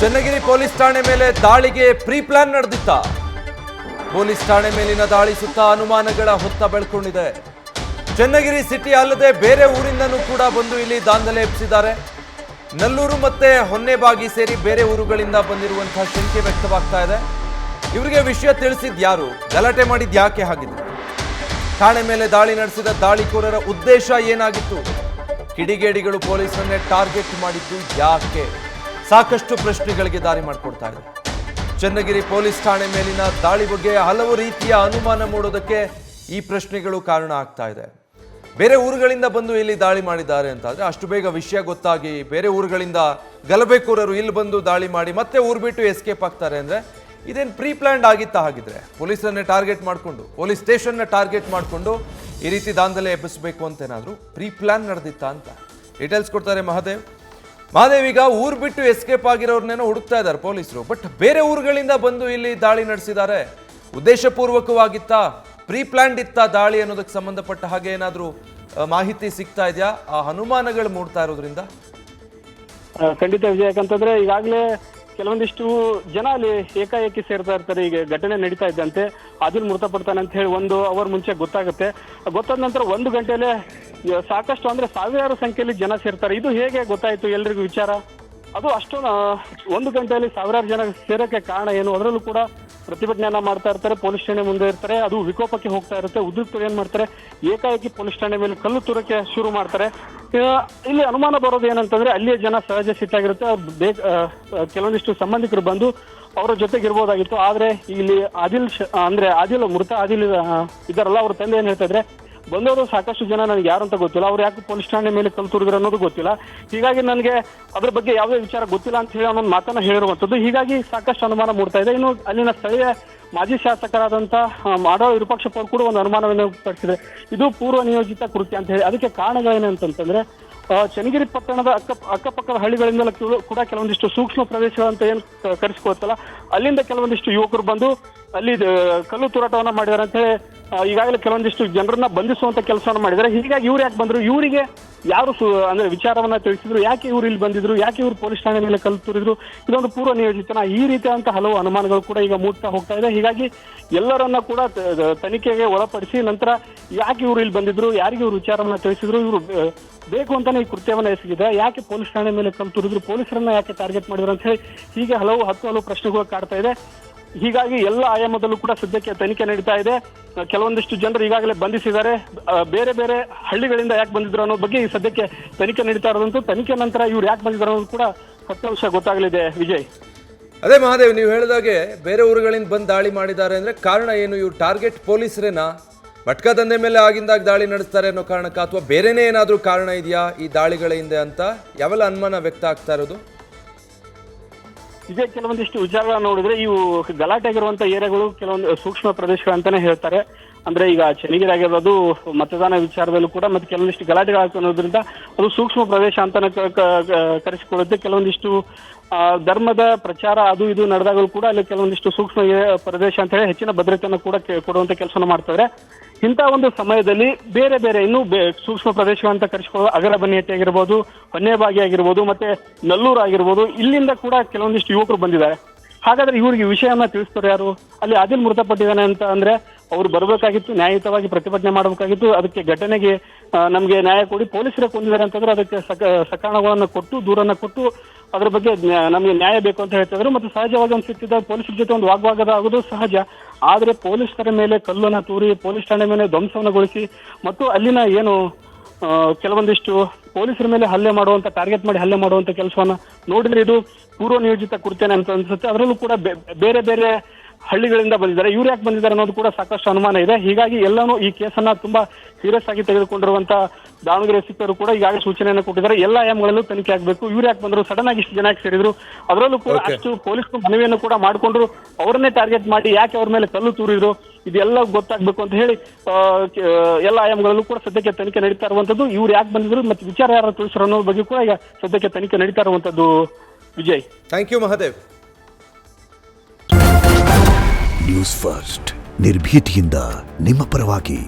Channagiri police ಠಾಣೆ ಮೇಲೆ ದಾಳಿಗೆ ಪ್ರೀ ಪ್ಲಾನ್ ನಡೆದಿತ್ತ. ಪೊಲೀಸ್ ಠಾಣೆ ಮೇಲಿನ ದಾಳಿ ಸುತ್ತ ಅನುಮಾನಗಳ ಹೊತ್ತ ಬೆಳ್ಕೊಂಡಿದೆ. ಚನ್ನಗಿರಿ ಸಿಟಿ ಅಲ್ಲದೆ ಬೇರೆ ಊರಿಂದನೂ ಕೂಡ ಬಂದು ಇಲ್ಲಿ ದಾಂಧಲೆ ಎಬ್ಬಿಸಿದ್ದಾರೆ. ನಲ್ಲೂರು ಮತ್ತೆ ಹೊನ್ನೆಬಾಗಿ ಸೇರಿ ಬೇರೆ ಊರುಗಳಿಂದ ಬಂದಿರುವಂತಹ ಶಂಕೆ ವ್ಯಕ್ತವಾಗ್ತಾ ಇದೆ. ಇವರಿಗೆ ವಿಷಯ ತಿಳಿಸಿದ್ ಯಾರು, ಗಲಾಟೆ ಮಾಡಿದ್ ಯಾಕೆ ಹಾಗಿದ್ರೆ, ಠಾಣೆ ಮೇಲೆ ದಾಳಿ ನಡೆಸಿದ ದಾಳಿಕೋರರ ಉದ್ದೇಶ ಏನಾಗಿತ್ತು, ಕಿಡಿಗೇಡಿಗಳು ಪೊಲೀಸರನ್ನೇ ಟಾರ್ಗೆಟ್ ಮಾಡಿದ್ದು ಯಾಕೆ, ಸಾಕಷ್ಟು ಪ್ರಶ್ನೆಗಳಿಗೆ ದಾರಿ ಮಾಡಿಕೊಡ್ತಾ ಇದೆ. ಚನ್ನಗಿರಿ ಪೊಲೀಸ್ ಠಾಣೆ ಮೇಲಿನ ದಾಳಿ ಬಗ್ಗೆ ಹಲವು ರೀತಿಯ ಅನುಮಾನ ಮೂಡೋದಕ್ಕೆ ಈ ಪ್ರಶ್ನೆಗಳು ಕಾರಣ ಆಗ್ತಾ ಇದೆ. ಬೇರೆ ಊರುಗಳಿಂದ ಬಂದು ಇಲ್ಲಿ ದಾಳಿ ಮಾಡಿದ್ದಾರೆ ಅಂತಾದ್ರೆ, ಅಷ್ಟು ಬೇಗ ವಿಷಯ ಗೊತ್ತಾಗಿ ಬೇರೆ ಊರುಗಳಿಂದ ಗಲಭೆಕೋರರು ಇಲ್ಲಿ ಬಂದು ದಾಳಿ ಮಾಡಿ ಮತ್ತೆ ಊರು ಬಿಟ್ಟು ಎಸ್ಕೇಪ್ ಆಗ್ತಾರೆ ಅಂದ್ರೆ ಇದೇನು ಪ್ರೀ ಪ್ಲಾನ್ಡ್ ಆಗಿತ್ತಾ ಹಾಗಿದ್ರೆ? ಪೊಲೀಸರನ್ನೇ ಟಾರ್ಗೆಟ್ ಮಾಡಿಕೊಂಡು, ಪೊಲೀಸ್ ಸ್ಟೇಷನ್ನ ಟಾರ್ಗೆಟ್ ಮಾಡಿಕೊಂಡು ಈ ರೀತಿ ದಾಂಧಲೆ ಎಬ್ಬಿಸಬೇಕು ಅಂತ ಏನಾದರೂ ಪ್ರೀ ಪ್ಲಾನ್ ನಡೆದಿತ್ತಾ ಅಂತ ಡೀಟೇಲ್ಸ್ ಕೊಡ್ತಾರೆ ಮಹಾದೇವ್. ಮಹಾದೇವ್, ಈಗ ಊರು ಬಿಟ್ಟು ಎಸ್ಕೇಪ್ ಆಗಿರೋರ್ನೇನೋ ಹುಡುಕ್ತಾ ಇದ್ದಾರೆ ಪೊಲೀಸರು, ಬಟ್ ಬೇರೆ ಊರುಗಳಿಂದ ಬಂದು ಇಲ್ಲಿ ದಾಳಿ ನಡೆಸಿದ್ದಾರೆ. ಉದ್ದೇಶಪೂರ್ವಕವಾಗಿತ್ತಾ, ಪ್ರೀ ಪ್ಲಾನ್ಡ್ ಇತ್ತಾ ದಾಳಿ ಅನ್ನೋದಕ್ಕೆ ಸಂಬಂಧಪಟ್ಟ ಹಾಗೆ ಏನಾದರೂ ಮಾಹಿತಿ ಸಿಗ್ತಾ ಇದೆಯಾ? ಆ ಅನುಮಾನಗಳು ಮೂಡ್ತಾ ಇರೋದ್ರಿಂದ ಖಂಡಿತ ವಿಜಯ, ಯಾಕಂತಂದ್ರೆ ಈಗಾಗಲೇ ಕೆಲವೊಂದಿಷ್ಟು ಜನ ಅಲ್ಲಿ ಏಕಾಏಕಿ ಸೇರ್ತಾ ಇರ್ತಾರೆ. ಈಗ ಘಟನೆ ನಡೀತಾ ಇದ್ದಂತೆ ಆದಿಲ್ ಮೃತಪಡ್ತಾನೆ ಅಂತ ಹೇಳಿ 1 ಅವರ್ ಮುಂಚೆ ಗೊತ್ತಾಗುತ್ತೆ. ಗೊತ್ತಾದ ನಂತರ 1 ಗಂಟೆಲೆ ಸಾಕಷ್ಟು ಅಂದ್ರೆ ಸಾವಿರಾರು ಸಂಖ್ಯೆಯಲ್ಲಿ ಜನ ಸೇರ್ತಾರೆ. ಇದು ಹೇಗೆ ಗೊತ್ತಾಯ್ತು ಎಲ್ರಿಗೂ ವಿಚಾರ? ಅದು ಅಷ್ಟೊಂದು 1 ಗಂಟೆಯಲ್ಲಿ ಸಾವಿರಾರು ಜನ ಸೇರೋಕ್ಕೆ ಕಾರಣ ಏನು? ಅದರಲ್ಲೂ ಕೂಡ ಪ್ರತಿಭಟನೆಯನ್ನ ಮಾಡ್ತಾ ಇರ್ತಾರೆ, ಪೊಲೀಸ್ ಠಾಣೆ ಮುಂದೆ ಇರ್ತಾರೆ, ಅದು ವಿಕೋಪಕ್ಕೆ ಹೋಗ್ತಾ ಇರುತ್ತೆ. ಉದ್ರಿಕ್ತರು ಏನ್ ಮಾಡ್ತಾರೆ, ಏಕಾಏಕಿ ಪೊಲೀಸ್ ಠಾಣೆ ಮೇಲೆ ಕಲ್ಲು ತೂರಕ್ಕೆ ಶುರು ಮಾಡ್ತಾರೆ. ಇಲ್ಲಿ ಅನುಮಾನ ಬರೋದು ಏನಂತಂದ್ರೆ, ಅಲ್ಲಿಯ ಜನ ಸಹಜ ಸಿಟ್ಟಾಗಿರುತ್ತೆ. ಅವ್ರು ಕೆಲವೊಂದಿಷ್ಟು ಸಂಬಂಧಿಕರು ಬಂದು ಅವರ ಜೊತೆಗೆ ಇರ್ಬೋದಾಗಿತ್ತು. ಆದ್ರೆ ಇಲ್ಲಿ ಮೃತ ಆದಿಲ್ ಇದಾರಲ್ಲ, ಅವ್ರ ತಂದೆ ಏನ್ ಹೇಳ್ತಾ ಇದ್ರೆ, ಬಂದವರು ಸಾಕಷ್ಟು ಜನ ನನಗೆ ಯಾರು ಅಂತ ಗೊತ್ತಿಲ್ಲ, ಅವ್ರು ಯಾಕೆ ಪೊಲೀಸ್ ಠಾಣೆ ಮೇಲೆ ಕಲ್ಲು ತೂರಿದ್ರು ಅನ್ನೋದು ಗೊತ್ತಿಲ್ಲ, ಹೀಗಾಗಿ ನನಗೆ ಅದ್ರ ಬಗ್ಗೆ ಯಾವುದೇ ವಿಚಾರ ಗೊತ್ತಿಲ್ಲ ಅಂತ ಹೇಳಿ ಅವನೊಂದು ಮಾತನ್ನ ಹೇಳಿರುವಂಥದ್ದು. ಹೀಗಾಗಿ ಸಾಕಷ್ಟು ಅನುಮಾನ ಮೂಡ್ತಾ ಇದೆ. ಇನ್ನು ಅಲ್ಲಿನ ಸ್ಥಳೀಯ ಮಾಜಿ ಶಾಸಕರಾದಂತ ಮಾಡೋ ವಿರೂಪಾಕ್ಷಪ್ಪ ಕೂಡ ಒಂದು ಅನುಮಾನವನ್ನು ವ್ಯಕ್ತಪಡಿಸಿದೆ. ಇದು ಪೂರ್ವ ನಿಯೋಜಿತ ಕೃತ್ಯ ಅಂತ ಹೇಳಿ. ಅದಕ್ಕೆ ಕಾರಣಗಳೇನು ಅಂತಂತಂದ್ರೆ, ಚನ್ನಗಿರಿ ಪಟ್ಟಣದ ಅಕ್ಕಪಕ್ಕದ ಹಳ್ಳಿಗಳಿಂದ ಕೂಡ ಕೆಲವೊಂದಿಷ್ಟು ಸೂಕ್ಷ್ಮ ಪ್ರದೇಶಗಳಂತ ಏನು ಕರೆಸಿಕೊಳ್ತಲ್ಲ, ಅಲ್ಲಿಂದ ಕೆಲವೊಂದಿಷ್ಟು ಯುವಕರು ಬಂದು ಅಲ್ಲಿ ಕಲ್ಲು ತೂರಾಟವನ್ನ ಮಾಡಿದ್ದಾರೆ ಅಂತ ಹೇಳಿ ಈಗಾಗಲೇ ಕೆಲವೊಂದಿಷ್ಟು ಜನರನ್ನ ಬಂಧಿಸುವಂತ ಕೆಲಸವನ್ನ ಮಾಡಿದ್ದಾರೆ. ಹೀಗಾಗಿ ಇವ್ರು ಯಾಕೆ ಬಂದ್ರು, ಇವರಿಗೆ ಯಾರು ಅಂದ್ರೆ ವಿಚಾರವನ್ನ ತಿಳಿಸಿದ್ರು, ಯಾಕೆ ಇವ್ರು ಇಲ್ಲಿ ಬಂದಿದ್ರು, ಯಾಕೆ ಇವ್ರು ಪೊಲೀಸ್ ಠಾಣೆ ಮೇಲೆ ಕಲ್ಲು ತೂರಿದ್ರು, ಇದೊಂದು ಪೂರ್ವ ನಿಯೋಜಿತನ, ಈ ರೀತಿಯಾದಂತಹ ಹಲವು ಅನುಮಾನಗಳು ಕೂಡ ಈಗ ಮೂಡ್ತಾ ಹೋಗ್ತಾ ಇದೆ. ಹೀಗಾಗಿ ಎಲ್ಲರನ್ನ ಕೂಡ ತನಿಖೆಗೆ ಒಳಪಡಿಸಿ ನಂತರ ಯಾಕೆ ಇವ್ರು ಇಲ್ಲಿ ಬಂದಿದ್ರು, ಯಾರಿಗೆ ಇವ್ರು ವಿಚಾರವನ್ನ ತಿಳಿಸಿದ್ರು, ಇವರು ಬೇಕು ಅಂತಾನೆ ಈ ಕೃತ್ಯವನ್ನ ಎಸಗಿದೆ, ಯಾಕೆ ಪೊಲೀಸ್ ಠಾಣೆ ಮೇಲೆ ಕಲ್ಲು ತೂರಿದ್ರು, ಪೊಲೀಸರನ್ನ ಯಾಕೆ ಟಾರ್ಗೆಟ್ ಮಾಡಿದ್ರು ಅಂತ ಹೇಳಿ ಹೀಗೆ ಹಲವು ಪ್ರಶ್ನೆಗಳು ಕಾಡ್ತಾ ಇದೆ. ಹೀಗಾಗಿ ಎಲ್ಲ ಆಯಾಮದಲ್ಲೂ ಕೂಡ ಸದ್ಯಕ್ಕೆ ತನಿಖೆ ನಡೀತಾ ಇದೆ. ಕೆಲವೊಂದಿಷ್ಟು ಜನರು ಈಗಾಗಲೇ ಬಂಧಿಸಿದ್ದಾರೆ. ಬೇರೆ ಬೇರೆ ಹಳ್ಳಿಗಳಿಂದ ಯಾಕೆ ಬಂದಿದ್ರು ಅನ್ನೋ ಬಗ್ಗೆ ಈ ಸದ್ಯಕ್ಕೆ ತನಿಖೆ ನಡೀತಾ ಇರೋದಂತೂ. ತನಿಖೆ ನಂತರ ಇವ್ರು ಯಾಕೆ ಬಂದಿದ್ರು ಅನ್ನೋದು ಕೂಡ ಸತ್ಯಾಂಶ ಗೊತ್ತಾಗಲಿದೆ ವಿಜಯ್. ಅದೇ ಮಹಾದೇವ್, ನೀವು ಹೇಳಿದಾಗೆ ಬೇರೆ ಊರುಗಳಿಂದ ಬಂದು ದಾಳಿ ಮಾಡಿದ್ದಾರೆ ಅಂದ್ರೆ ಕಾರಣ ಏನು? ಇವ್ರು ಟಾರ್ಗೆಟ್ ಪೊಲೀಸರೇನಾ, ಮಟ್ಕಾ ದಂಧೆ ಮೇಲೆ ಆಗಿಂದಾಗ ದಾಳಿ ನಡೆಸ್ತಾರೆ ಅನ್ನೋ ಕಾರಣಕ್ಕ, ಅಥವಾ ಬೇರೆನೇ ಏನಾದರೂ ಕಾರಣ ಇದೆಯಾ ಈ ದಾಳಿಗಳ ಹಿಂದೆ ಅಂತ ಯಾವೆಲ್ಲ ಅನುಮಾನ ವ್ಯಕ್ತ ಆಗ್ತಾ ಇರೋದು? ಇದೇ ಕೆಲವೊಂದಿಷ್ಟು ವಿಚಾರಗಳನ್ನ ನೋಡಿದ್ರೆ, ಇವು ಗಲಾಟೆ ಆಗಿರುವಂತ ಏರಿಯಾಗಳು ಕೆಲವೊಂದು ಸೂಕ್ಷ್ಮ ಪ್ರದೇಶಗಳಂತಾನೆ ಹೇಳ್ತಾರೆ. ಅಂದ್ರೆ ಈಗ ಚನ್ನಗಿರಿ ಆಗಿರೋದು ಮತದಾನ ವಿಚಾರದಲ್ಲೂ ಕೂಡ ಮತ್ತೆ ಕೆಲವೊಂದಿಷ್ಟು ಗಲಾಟೆಗಳಾಗೋದ್ರಿಂದ ಅದು ಸೂಕ್ಷ್ಮ ಪ್ರದೇಶ ಅಂತಾನೆ ಕರೆಸಿಕೊಳ್ಳುತ್ತೆ. ಕೆಲವೊಂದಿಷ್ಟು ಧರ್ಮದ ಪ್ರಚಾರ ಅದು ಇದು ನಡೆದಾಗಲೂ ಕೂಡ ಅಲ್ಲಿ ಕೆಲವೊಂದಿಷ್ಟು ಸೂಕ್ಷ್ಮ ಪ್ರದೇಶ ಅಂತ ಹೇಳಿ ಹೆಚ್ಚಿನ ಭದ್ರತೆಯನ್ನು ಕೂಡ ಕೊಡುವಂತ ಕೆಲಸನ ಮಾಡ್ತಾರೆ. ಇಂಥ ಒಂದು ಸಮಯದಲ್ಲಿ ಬೇರೆ ಬೇರೆ ಇನ್ನೂ ಸೂಕ್ಷ್ಮ ಪ್ರದೇಶಗಳಂತ ಕರೆಸಿಕೊಳ್ಳುವ ಅಗರಬನ್ನಿಹಟ್ಟಿ ಆಗಿರ್ಬೋದು, ಹೊನ್ನೆಬಾಗಿ ಆಗಿರ್ಬೋದು, ಮತ್ತೆ ನಲ್ಲೂರು ಆಗಿರ್ಬೋದು, ಇಲ್ಲಿಂದ ಕೂಡ ಕೆಲವೊಂದಿಷ್ಟು ಯುವಕರು ಬಂದಿದ್ದಾರೆ. ಹಾಗಾದ್ರೆ ಇವರಿಗೆ ವಿಷಯನ ತಿಳಿಸ್ತಾರೆ ಯಾರು? ಅಲ್ಲಿ ಆದಿಲ್ ಮೃತಪಟ್ಟಿದ್ದಾನೆ ಅಂತ ಅಂದ್ರೆ ಅವ್ರು ಬರಬೇಕಾಗಿತ್ತು, ನ್ಯಾಯಯುತವಾಗಿ ಪ್ರತಿಭಟನೆ ಮಾಡಬೇಕಾಗಿತ್ತು. ಅದಕ್ಕೆ ಘಟನೆಗೆ ನಮಗೆ ನ್ಯಾಯ ಕೊಡಿ, ಪೊಲೀಸರೇ ಕೊಂದಿದ್ದಾರೆ ಅಂತಂದ್ರೆ ಅದಕ್ಕೆ ಸಕಾರಣಗಳನ್ನು ಕೊಟ್ಟು, ದೂರನ್ನ ಕೊಟ್ಟು ಅದ್ರ ಬಗ್ಗೆ ನಮಗೆ ನ್ಯಾಯ ಬೇಕು ಅಂತ ಹೇಳ್ತಿದ್ರು. ಮತ್ತು ಸಹಜವಾಗಿ ಅನ್ಸುತ್ತಿದ್ದ ಪೊಲೀಸರ ಜೊತೆ ಒಂದು ವಾಗ್ವಾದ ಆಗೋದು ಸಹಜ. ಆದ್ರೆ ಪೊಲೀಸರ ಮೇಲೆ ಕಲ್ಲನ್ನ ತೂರಿ, ಪೊಲೀಸ್ ಠಾಣೆ ಮೇಲೆ ಧ್ವಂಸವನ್ನಗೊಳಿಸಿ ಮತ್ತು ಅಲ್ಲಿನ ಏನು ಕೆಲವೊಂದಿಷ್ಟು ಪೊಲೀಸರ ಮೇಲೆ ಹಲ್ಲೆ ಮಾಡುವಂತ, ಟಾರ್ಗೆಟ್ ಮಾಡಿ ಹಲ್ಲೆ ಮಾಡುವಂತ ಕೆಲಸವನ್ನ ನೋಡಿದ್ರೆ ಇದು ಪೂರ್ವ ನಿಯೋಜಿತ ಕೃತ್ಯನೇ ಅಂತ ಅನ್ಸುತ್ತೆ. ಅದರಲ್ಲೂ ಕೂಡ ಬೇರೆ ಬೇರೆ ಹಳ್ಳಿಗಳಿಂದ ಬಂದಿದ್ದಾರೆ. ಇವ್ರು ಯಾಕೆ ಬಂದಿದ್ದಾರೆ ಅನ್ನೋದು ಕೂಡ ಸಾಕಷ್ಟು ಅನುಮಾನ ಇದೆ. ಹೀಗಾಗಿ ಎಲ್ಲನೂ ಈ ಕೇಸನ್ನ ತುಂಬಾ ಸೀರಿಯಸ್ ಆಗಿ ತೆಗೆದುಕೊಂಡಿರುವಂತ ದಾವಣಗೆರೆ ಸಿಕ್ಕರು ಕೂಡ ಈಗಾಗಲೇ ಸೂಚನೆಯನ್ನು ಕೊಟ್ಟಿದ್ದಾರೆ. ಎಲ್ಲ ಆಯಾಮಗಳಲ್ಲೂ ತನಿಖೆ ಆಗಬೇಕು. ಇವ್ರು ಯಾಕೆ ಬಂದ್ರು, ಸಡನ್ ಆಗಿ ಇಷ್ಟು ಜನ ಯಾಕೆ ಸೇರಿದ್ರು, ಅದರಲ್ಲೂ ಕೂಡ ಅಷ್ಟು ಪೊಲೀಸರು ಮನವಿಯನ್ನು ಕೂಡ ಮಾಡಿಕೊಂಡ್ರು, ಅವರನ್ನೇ ಟಾರ್ಗೆಟ್ ಮಾಡಿ ಯಾಕೆ ಅವ್ರ ಮೇಲೆ ಕಲ್ಲು ತೂರಿದ್ರು, ಇದೆಲ್ಲ ಗೊತ್ತಾಗ್ಬೇಕು ಅಂತ ಹೇಳಿ ಎಲ್ಲ ಆಯಾಮಗಳಲ್ಲೂ ಕೂಡ ಸದ್ಯಕ್ಕೆ ತನಿಖೆ ನಡೀತಾ ಇರುವಂತದ್ದು. ಇವ್ರು ಯಾಕೆ ಬಂದಿದ್ರು ಮತ್ತೆ ವಿಚಾರ ಯಾರು ತಿಳಿಸರು ಅನ್ನೋ ಬಗ್ಗೆ ಕೂಡ ಈಗ ಸದ್ಯಕ್ಕೆ ತನಿಖೆ ನಡೀತಾ ಇರುವಂತದ್ದು Vijay. Thank you Mahadev. News first ನಿರ್ಭೀತಿಯಿಂದ ನಿಮ್ಮ ಪರವಾಗಿ.